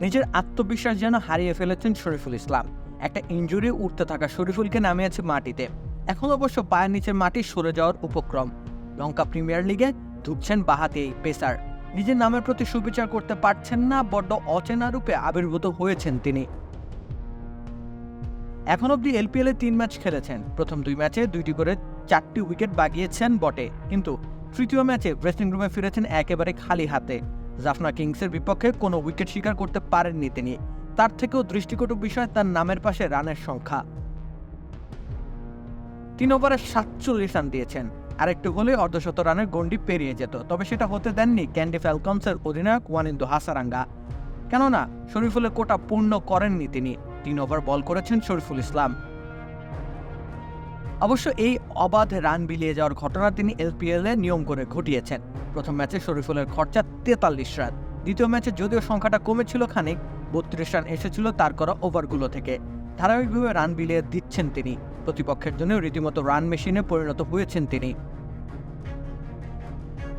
নিজের আত্মবিশ্বাস যেন হারিয়ে ফেলেছেন শরীফুল ইসলাম। একটা ইনজুরি উঠতে থাকা শরীফুলকে নামিয়েছে মাটিতে। এখন অবশ্য পায়ের নিচের মাটি সরে যাওয়ার উপক্রম। লঙ্কা প্রিমিয়ার লিগে ঢুকছেন বাঁহাতি এই পেসার। নিজের নামের প্রতি সুবিচার করতে পারছেন না, বড্ড অচেনা রূপে আবির্ভূত হয়েছেন তিনি। এখন অবধি এলপিএলে 3 ম্যাচ খেলেছেন। প্রথম 2 ম্যাচে 2টি করে 4টি উইকেট বাগিয়েছেন বটে, কিন্তু তৃতীয় ম্যাচে ড্রেসিং রুমে ফিরেছেন একেবারে খালি হাতে। জাফনা কিংসের বিপক্ষে কোনো উইকেট শিকার করতে পারেননি তিনি। তার থেকেও দৃষ্টিকটু বিষয় তার নামের পাশে রানের সংখ্যা। 3 ওভারে 47 রান দিয়েছেন। আরেকটু হলে অর্ধশত রানের গন্ডি পেরিয়ে যেত, তবে সেটা হতে দেননি ক্যান্ডি ফ্যালকনসের অধিনায়ক ওয়ানিন্দু হাসারাঙ্গা। কেননা শরীফুলের কোটা পূর্ণ করেননি তিনি। 3 ওভার বল করেছেন শরীফুল ইসলাম। অবশ্য এই অবাধ রান বিলিয়ে যাওয়ার ঘটনা তিনি এলপিএলে নিয়ম করে ঘটিয়েছেন। প্রথম ম্যাচে শরীফুলের খরচা 43 রান। দ্বিতীয় ম্যাচে যদিও সংখ্যাটা কমেছিল খানিক, 32 রান এসেছিল তার করা ওভারগুলো থেকে। ধারাবাহিকভাবে রান বিলিয়ে দিচ্ছেন তিনি। প্রতিপক্ষের জন্য রীতিমতো রান মেশিনে পরিণত হয়েছেন তিনি।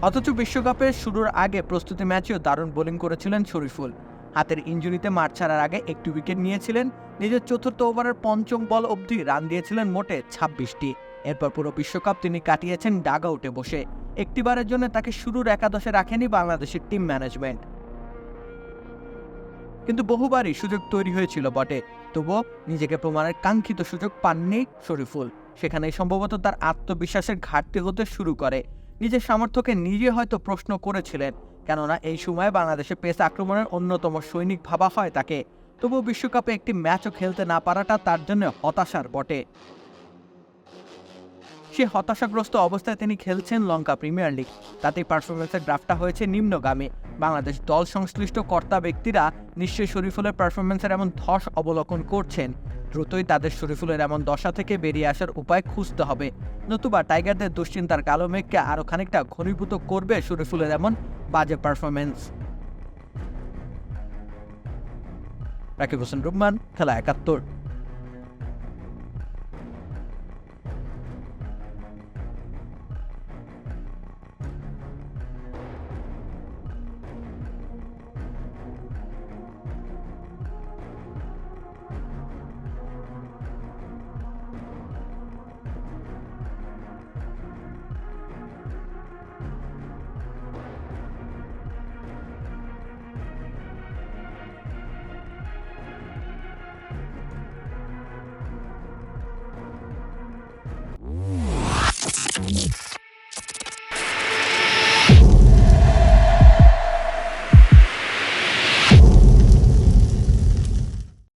অথচ বিশ্বকাপের শুরুর আগে প্রস্তুতি ম্যাচেও দারুণ বোলিং করেছিলেন শরীফুল। হাতের ইনজুরিতে মাঠ ছাড়ার আগে একটি উইকেট নিয়েছিলেন। নিজের চতুর্থ ওভারের পঞ্চম বল অবধি রান দিয়েছিলেন মোটে 26টি। এরপর পুরো বিশ্বকাপ তিনি কাটিয়েছেন ডাগ আউটে বসে। একটিবারের জন্য তাকে শুরুর একাদশে রাখেনি বাংলাদেশের টিম ম্যানেজমেন্ট। কিন্তু বহুবারই সুযোগ তৈরি হয়েছিল বটে, তবুও নিজেকে প্রমাণের কাঙ্ক্ষিত সুযোগ পাননি শরীফুল। সেখানেই সম্ভবত তার আত্মবিশ্বাসের ঘাটতি হতে শুরু করে। নিজের সামর্থ্যকে নিজে হয়তো প্রশ্ন করেছিলেন, কেননা এই সময়ে বাংলাদেশে পেস আক্রমণের অন্যতম সৈনিক ভাবা হয় তাকে। তবুও বিশ্বকাপে একটি ম্যাচও খেলতে না পারাটা তার জন্য হতাশার বটে। সে হতাশাগ্রস্ত অবস্থায় তিনি খেলছেন লঙ্কা প্রিমিয়ার লিগ। তাতেই পারফরমেন্সের গ্রাফটা হয়েছে নিম্নগামী। বাংলাদেশ দল সংশ্লিষ্ট কর্তা ব্যক্তিরা নিশ্চয়ই শরীফুলের পারফরমেন্সের এমন ধস অবলোকন করছেন। দ্রুতই তাদের শরীফুলের এমন দশা থেকে বেরিয়ে আসার উপায় খুঁজতে হবে, নতুবা টাইগারদের দুশ্চিন্তার কালো মেঘকে আরও খানিকটা ঘনীভূত করবে শরীফুলের এমন বাজে পারফরমেন্স। রাকিব হোসেন রুম্মান, খেলা ৭১।